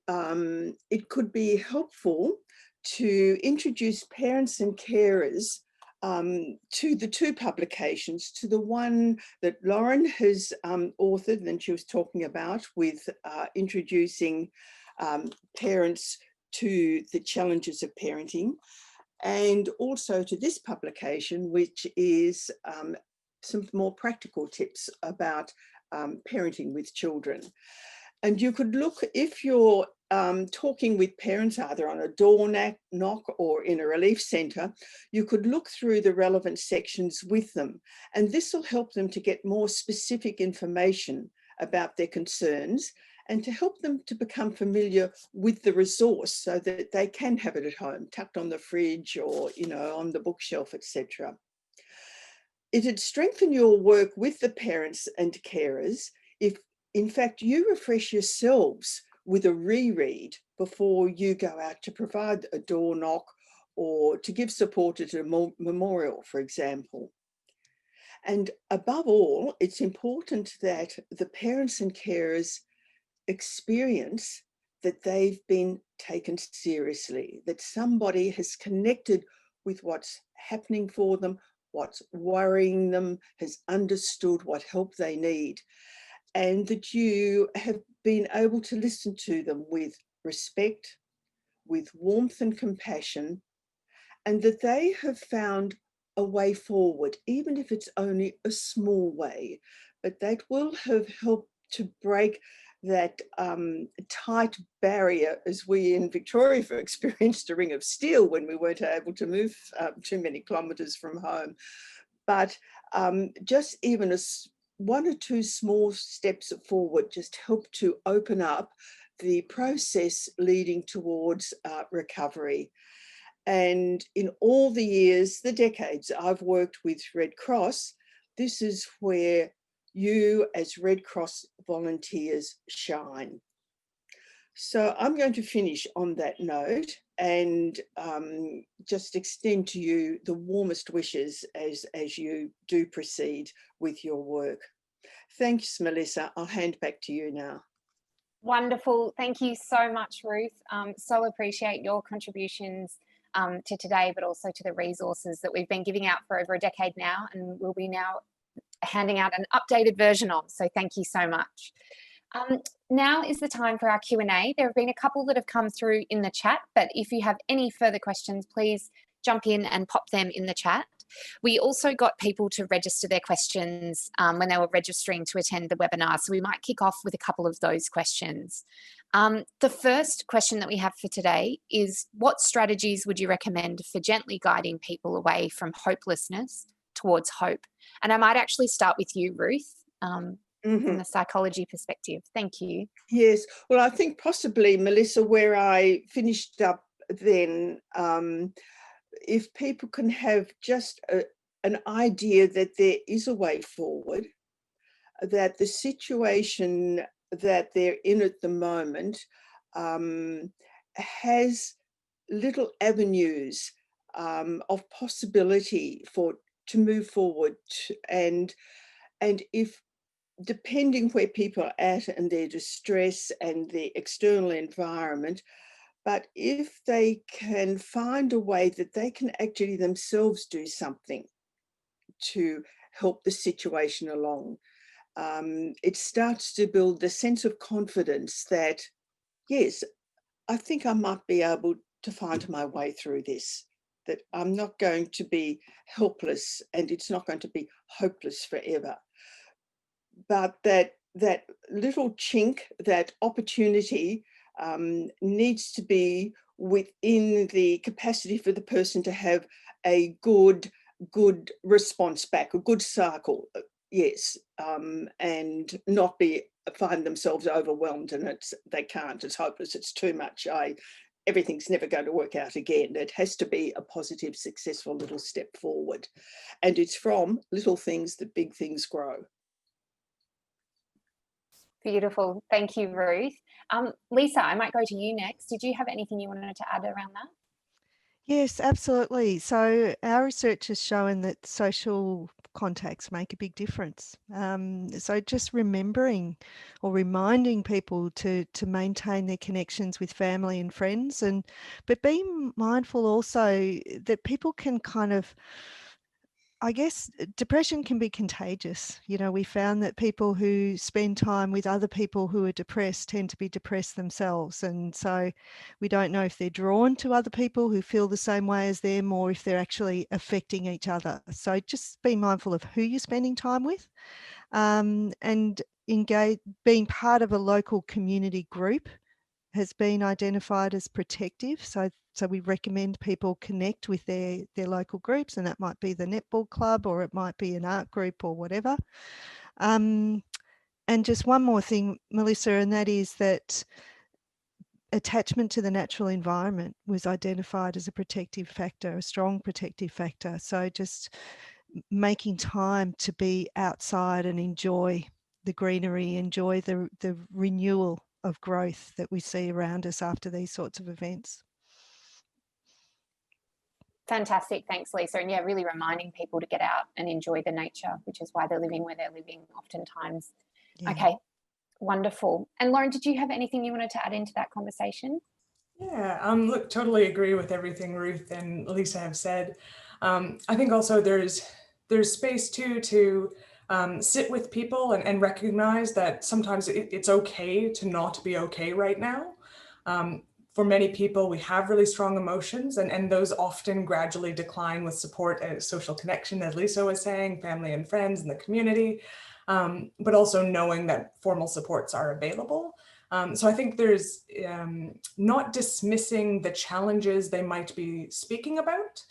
it could be helpful to introduce parents and carers to the two publications, to the one that Lauren has authored and she was talking about with introducing parents to the challenges of parenting, and also to this publication, which is some more practical tips about parenting with children. And you could look, if you're talking with parents either on a door knock or in a relief centre, you could look through the relevant sections with them. And this will help them to get more specific information about their concerns and to help them to become familiar with the resource so that they can have it at home, tucked on the fridge or, you know, on the bookshelf, etc. It'd strengthen your work with the parents and carers if, in fact, you refresh yourselves with a reread before you go out to provide a door knock or to give support at a memorial, for example. And above all, it's important that the parents and carers experience that they've been taken seriously, that somebody has connected with what's happening for them, what's worrying them, has understood what help they need, and that you have been able to listen to them with respect, with warmth and compassion, and that they have found a way forward, even if it's only a small way, but that will have helped to break that tight barrier, as we in Victoria have experienced a ring of steel when we weren't able to move too many kilometres from home. But just even one or two small steps forward just help to open up the process leading towards recovery. And in all the years, the decades I've worked with Red Cross, this is where you as Red Cross volunteers shine. So I'm going to finish on that note and just extend to you the warmest wishes as you do proceed with your work. Thanks, Melissa. I'll hand back to you now. Wonderful. Thank you so much, Ruth. So appreciate your contributions to today, but also to the resources that we've been giving out for over a decade now, and we'll be now handing out an updated version of. So thank you so much. Now is the time for our Q&A. There have been a couple that have come through in the chat, but if you have any further questions, please jump in and pop them in the chat. We also got people to register their questions when they were registering to attend the webinar, so we might kick off with a couple of those questions. The first question that we have for today is, what strategies would you recommend for gently guiding people away from hopelessness towards hope? And I might actually start with you, Ruth, from the psychology perspective. Thank you. Yes, well, I think possibly, Melissa, where I finished up then, if people can have just an idea that there is a way forward, that the situation that they're in at the moment has little avenues of possibility to move forward, and if, depending where people are at and their distress and the external environment, but if they can find a way that they can actually themselves do something to help the situation along, it starts to build the sense of confidence that, yes, I think I might be able to find my way through this, that I'm not going to be helpless and it's not going to be hopeless forever. But that little chink, that opportunity needs to be within the capacity for the person to have a good response back, a good cycle, yes, and not find themselves overwhelmed and they can't, it's hopeless, it's too much, everything's never going to work out again. It has to be a positive, successful little step forward. And it's from little things that big things grow. Beautiful. Thank you, Ruth. Lisa, I might go to you next. Did you have anything you wanted to add around that? Yes, absolutely. So our research has shown that social contacts make a big difference. So just remembering or reminding people to maintain their connections with family and friends, but being mindful also that people can kind of, I guess, depression can be contagious. You know, we found that people who spend time with other people who are depressed tend to be depressed themselves. And so we don't know if they're drawn to other people who feel the same way as them or if they're actually affecting each other. So just be mindful of who you're spending time with, and being part of a local community group has been identified as protective. So we recommend people connect with their local groups, and that might be the netball club or it might be an art group or whatever. And just one more thing, Melissa, and that is that attachment to the natural environment was identified as a protective factor, a strong protective factor. So just making time to be outside and enjoy the greenery, enjoy the renewal of growth that we see around us after these sorts of events. Fantastic. Thanks, Lisa. And yeah, really reminding people to get out and enjoy the nature, which is why they're living where they're living oftentimes. Yeah. Okay, wonderful. And Lauren, did you have anything you wanted to add into that conversation? Yeah, look, totally agree with everything Ruth and Lisa have said. I think also there's space too to sit with people and recognize that sometimes it's okay to not be okay right now. For many people, we have really strong emotions, and those often gradually decline with support and social connection, as Lisa was saying, family and friends and the community, but also knowing that formal supports are available. So I think there's not dismissing the challenges they might be speaking about,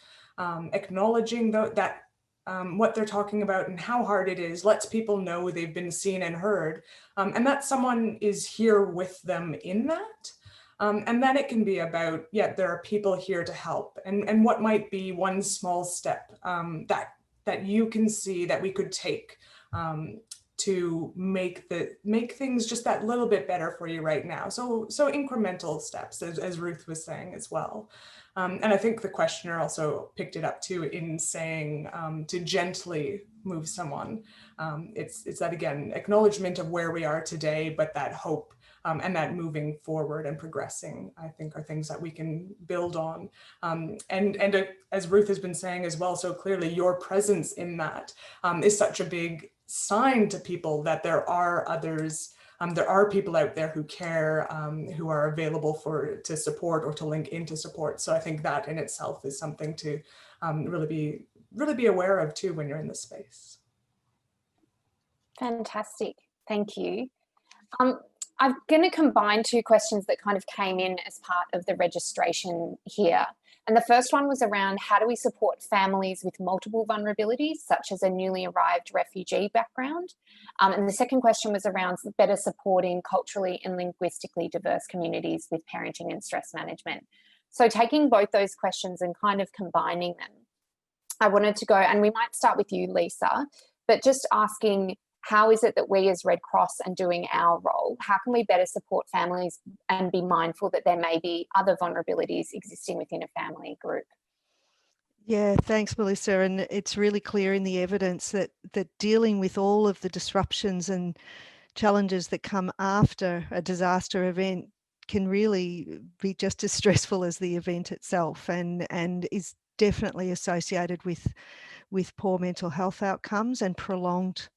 acknowledging that what they're talking about and how hard it is lets people know they've been seen and heard, and that someone is here with them in that. And then it can be about, there are people here to help, and what might be one small step that you can see that we could take to make things just that little bit better for you right now. So incremental steps, as Ruth was saying as well. And I think the questioner also picked it up too in saying to gently move someone. It's that, again, acknowledgement of where we are today, but that hope and that moving forward and progressing, I think, are things that we can build on. And as Ruth has been saying as well, so clearly your presence in that is such a big sign to people that there are others, there are people out there who care, who are available to support or to link into support. So I think that in itself is something to really be aware of too when you're in this space. Fantastic, thank you. I'm going to combine two questions that kind of came in as part of the registration here. And the first one was around how do we support families with multiple vulnerabilities, such as a newly arrived refugee background? And the second question was around better supporting culturally and linguistically diverse communities with parenting and stress management. So taking both those questions and kind of combining them, I wanted to go, and we might start with you, Lisa, but just asking, how is it that we as Red Cross and doing our role, how can we better support families and be mindful that there may be other vulnerabilities existing within a family group? Yeah, thanks, Melissa. And it's really clear in the evidence that dealing with all of the disruptions and challenges that come after a disaster event can really be just as stressful as the event itself, and is definitely associated with poor mental health outcomes and prolonged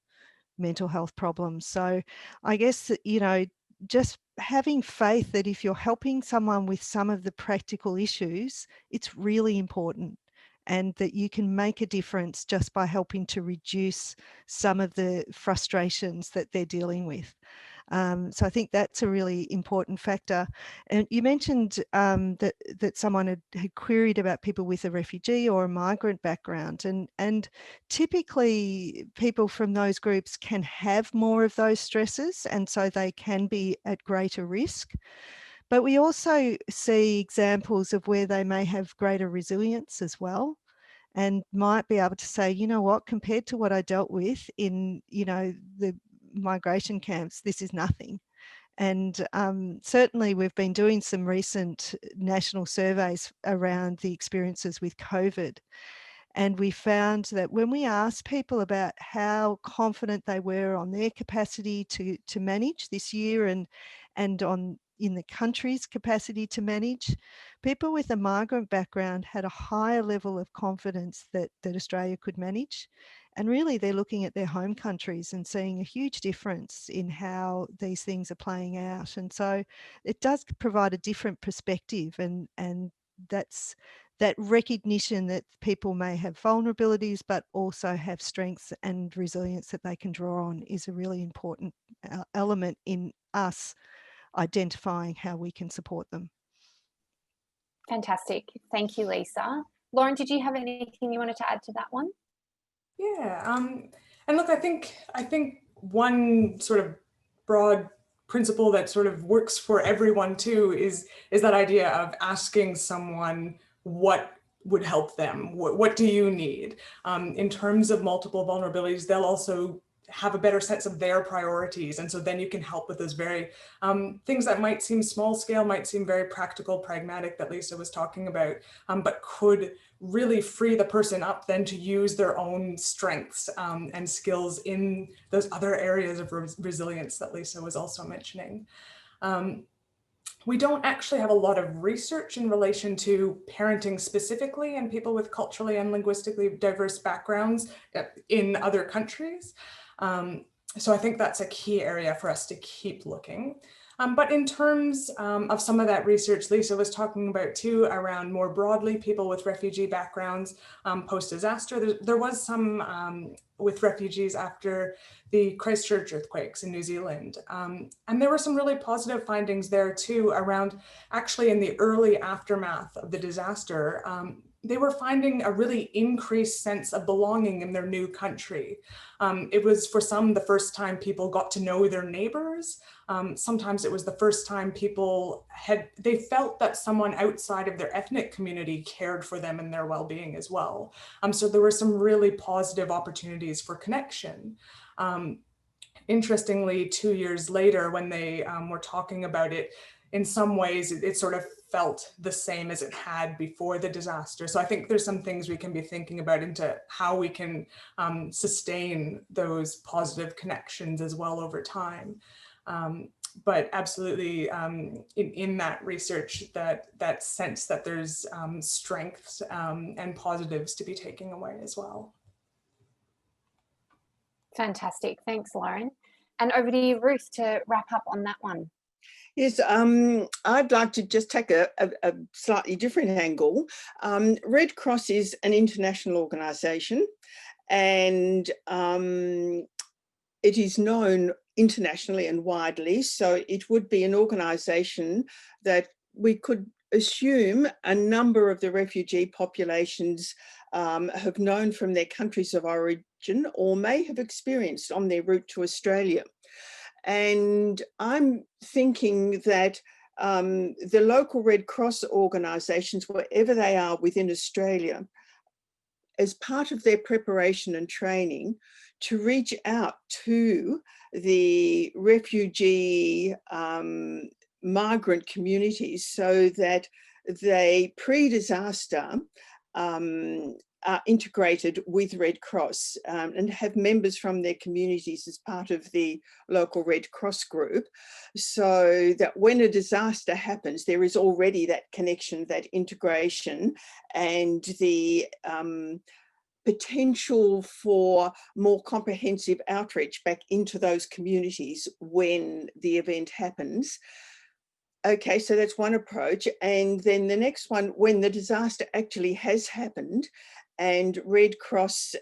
mental health problems. So I guess that, you know, just having faith that if you're helping someone with some of the practical issues, it's really important, and that you can make a difference just by helping to reduce some of the frustrations that they're dealing with. So I think that's a really important factor. And you mentioned that someone had queried about people with a refugee or a migrant background, and typically people from those groups can have more of those stresses, and so they can be at greater risk. But we also see examples of where they may have greater resilience as well, and might be able to say, you know what, compared to what I dealt with in, the migration camps, this is nothing. And certainly we've been doing some recent national surveys around the experiences with COVID. And we found that when we asked people about how confident they were on their capacity to manage this year and in the country's capacity to manage, people with a migrant background had a higher level of confidence that Australia could manage. And really, they're looking at their home countries and seeing a huge difference in how these things are playing out. And so it does provide a different perspective, and that's that recognition that people may have vulnerabilities but also have strengths and resilience that they can draw on is a really important element in us identifying how we can support them. Fantastic. Thank you, Lisa. Lauren, did you have anything you wanted to add to that one? Yeah, and look, I think one sort of broad principle that sort of works for everyone too is that idea of asking someone what would help them. What do you need? In terms of multiple vulnerabilities, they'll also have a better sense of their priorities. And so then you can help with those very things that might seem small scale, might seem very practical, pragmatic that Lisa was talking about, but could really free the person up then to use their own strengths and skills in those other areas of resilience that Lisa was also mentioning. We don't actually have a lot of research in relation to parenting specifically and people with culturally and linguistically diverse backgrounds in other countries. So I think that's a key area for us to keep looking. But in terms of some of that research Lisa was talking about too, around more broadly people with refugee backgrounds post-disaster, there was some with refugees after the Christchurch earthquakes in New Zealand. And there were some really positive findings there too around actually in the early aftermath of the disaster. They were finding a really increased sense of belonging in their new country. It was for some the first time people got to know their neighbors. Sometimes it was the first time they felt that someone outside of their ethnic community cared for them and their well-being as well. So there were some really positive opportunities for connection. Interestingly, 2 years later, when they were talking about it, in some ways, it sort of felt the same as it had before the disaster. So I think there's some things we can be thinking about into how we can sustain those positive connections as well over time. But absolutely, in that research, that sense that there's strengths and positives to be taken away as well. Fantastic. Thanks, Lauren. And over to you, Ruth, to wrap up on that one. Yes, I'd like to just take a slightly different angle. Red Cross is an international organisation, and it is known internationally and widely. So it would be an organisation that we could assume a number of the refugee populations have known from their countries of origin or may have experienced on their route to Australia. And I'm thinking that the local Red Cross organisations, wherever they are within Australia, as part of their preparation and training, to reach out to the refugee migrant communities so that they pre-disaster are integrated with Red Cross and have members from their communities as part of the local Red Cross group, so that when a disaster happens, there is already that connection, that integration, and the potential for more comprehensive outreach back into those communities when the event happens. Okay, so that's one approach. And then the next one, when the disaster actually has happened and Red Cross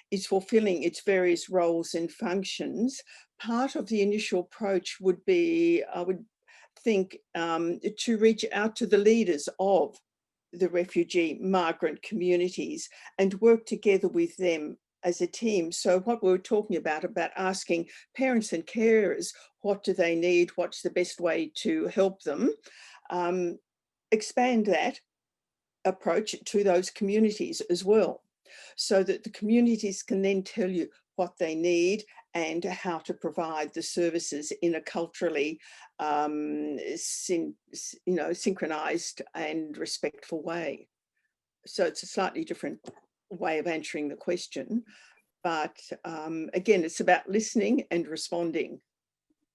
is fulfilling its various roles and functions, part of the initial approach would be, I would think, to reach out to the leaders of the refugee migrant communities and work together with them as a team. So what we were talking about asking parents and carers, what do they need? What's the best way to help them? Expand that approach to those communities as well, so that the communities can then tell you what they need and how to provide the services in a culturally synchronized and respectful way. So it's a slightly different way of answering the question, but again, it's about listening and responding.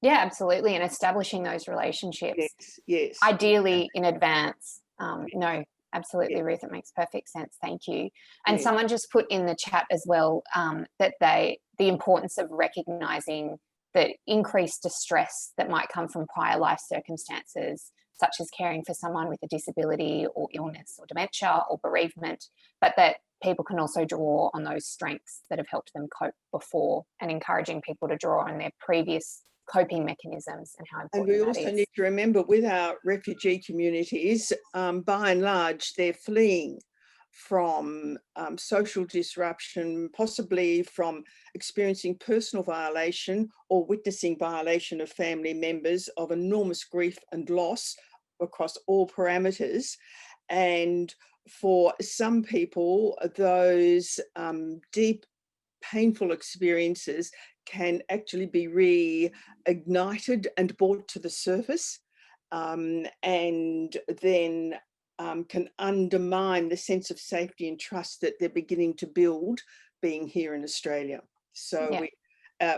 Yeah, absolutely, and establishing those relationships. Yes, yes. Ideally in advance. No, absolutely, Ruth, it makes perfect sense. Thank you. And someone just put in the chat as well that the importance of recognizing the increased distress that might come from prior life circumstances, such as caring for someone with a disability or illness or dementia or bereavement, but that people can also draw on those strengths that have helped them cope before, and encouraging people to draw on their previous coping mechanisms and how important and we also need to remember with our refugee communities, by and large, they're fleeing from social disruption, possibly from experiencing personal violation or witnessing violation of family members, of enormous grief and loss across all parameters. And for some people, those deep, painful experiences can actually be reignited and brought to the surface, and then can undermine the sense of safety and trust that they're beginning to build being here in Australia. So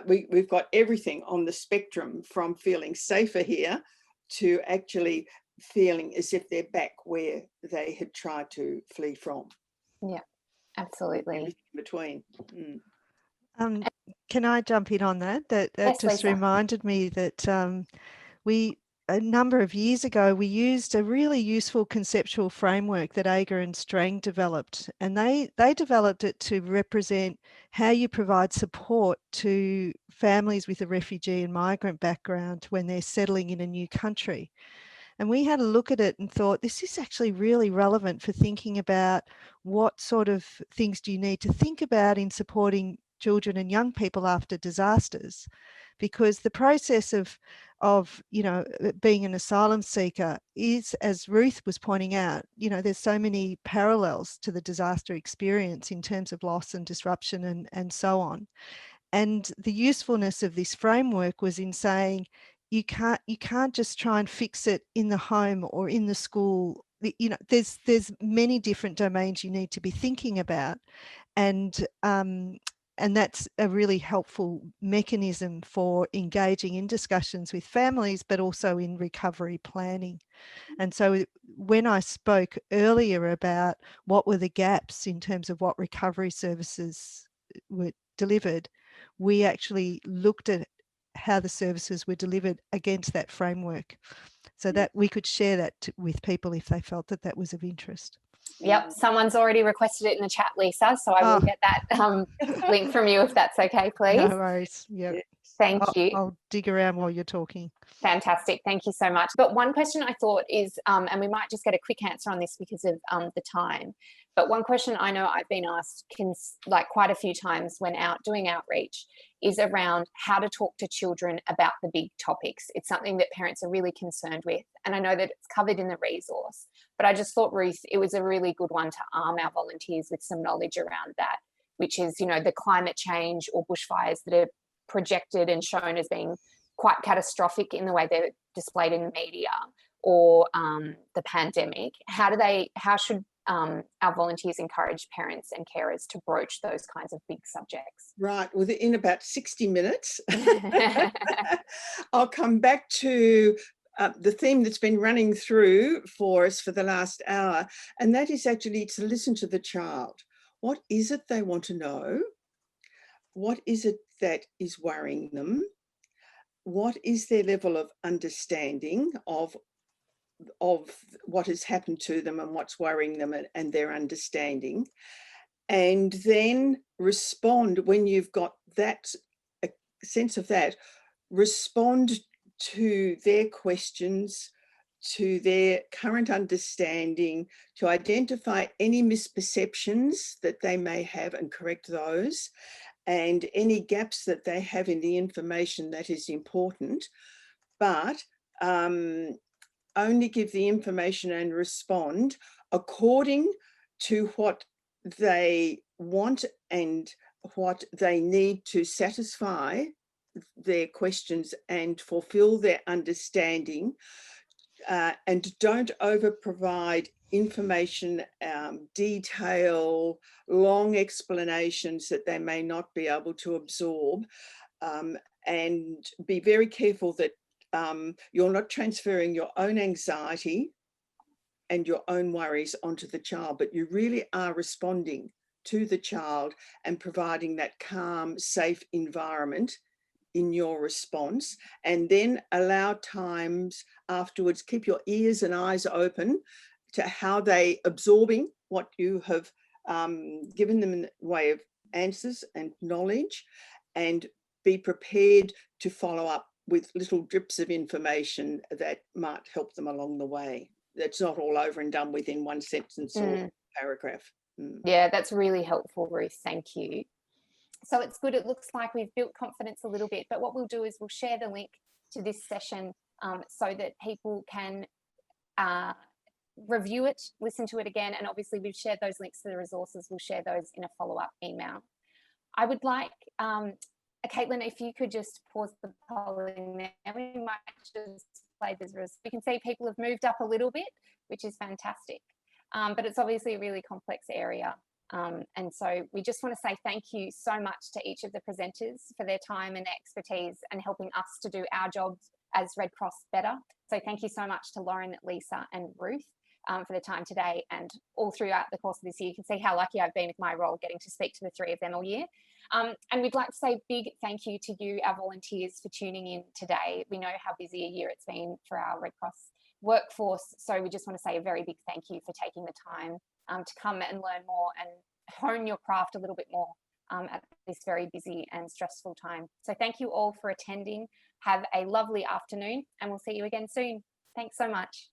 we've got everything on the spectrum, from feeling safer here to actually feeling as if they're back where they had tried to flee from. Yeah, absolutely. In between. Can I jump in on that? That yes, just Lisa. reminded me that a number of years ago, we used a really useful conceptual framework that Ager and Strang developed, and they developed it to represent how you provide support to families with a refugee and migrant background when they're settling in a new country. And we had a look at it and thought, this is actually really relevant for thinking about what sort of things do you need to think about in supporting children and young people after disasters, because the process of being an asylum seeker is, as Ruth was pointing out, there's so many parallels to the disaster experience in terms of loss and disruption and so on. And the usefulness of this framework was in saying, you can't just try and fix it in the home or in the school. There's many different domains you need to be thinking about, and that's a really helpful mechanism for engaging in discussions with families, but also in recovery planning. And so when I spoke earlier about what were the gaps in terms of what recovery services were delivered, we actually looked at how the services were delivered against that framework, so that we could share that with people if they felt that that was of interest. Yep, someone's already requested it in the chat, Lisa, so I will get that link from you if that's okay, please. No worries. Yep. Thank you. I'll dig around while you're talking. Fantastic. Thank you so much. But one question I thought is, and we might just get a quick answer on this because of the time, but one question I know I've been asked quite a few times when doing outreach is around how to talk to children about the big topics. It's something that parents are really concerned with, and I know that it's covered in the resource, but I just thought, Ruth, it was a really good one to arm our volunteers with some knowledge around that, which is, the climate change or bushfires that are projected and shown as being quite catastrophic in the way they're displayed in the media, or the pandemic. How should our volunteers encourage parents and carers to broach those kinds of big subjects? Right, within about 60 minutes, I'll come back to the theme that's been running through for us for the last hour, and that is actually to listen to the child. What is it they want to know? What is it that is worrying them? What is their level of understanding of what has happened to them and what's worrying them, and their understanding? And then respond when you've got that sense of that, respond to their questions, to their current understanding, to identify any misperceptions that they may have and correct those, and any gaps that they have in the information that is important, but only give the information and respond according to what they want and what they need to satisfy their questions and fulfill their understanding, and don't over provide information, detail, long explanations that they may not be able to absorb, and be very careful that you're not transferring your own anxiety and your own worries onto the child, but you really are responding to the child and providing that calm, safe environment in your response. And then allow times afterwards, keep your ears and eyes open to how they absorbing what you have given them in the way of answers and knowledge, and be prepared to follow up with little drips of information that might help them along the way. That's not all over and done with in one sentence or paragraph. Yeah, that's really helpful, Ruth. Thank you. So it's good. It looks like we've built confidence a little bit, but what we'll do is we'll share the link to this session so that people can review it, listen to it again, and obviously we've shared those links to the resources. We'll share those in a follow-up email. I would like, Caitlin, if you could just pause the polling there. We might just play this. You can see people have moved up a little bit, which is fantastic. But it's obviously a really complex area. And so we just want to say thank you so much to each of the presenters for their time and expertise and helping us to do our jobs as Red Cross better. So thank you so much to Lauren, Lisa and Ruth for their time today and all throughout the course of this year. You can see how lucky I've been with my role getting to speak to the three of them all year. And we'd like to say a big thank you to you, our volunteers, for tuning in today. We know how busy a year it's been for our Red Cross workforce. So we just want to say a very big thank you for taking the time to come and learn more and hone your craft a little bit more at this very busy and stressful time. So thank you all for attending. Have a lovely afternoon and we'll see you again soon. Thanks so much.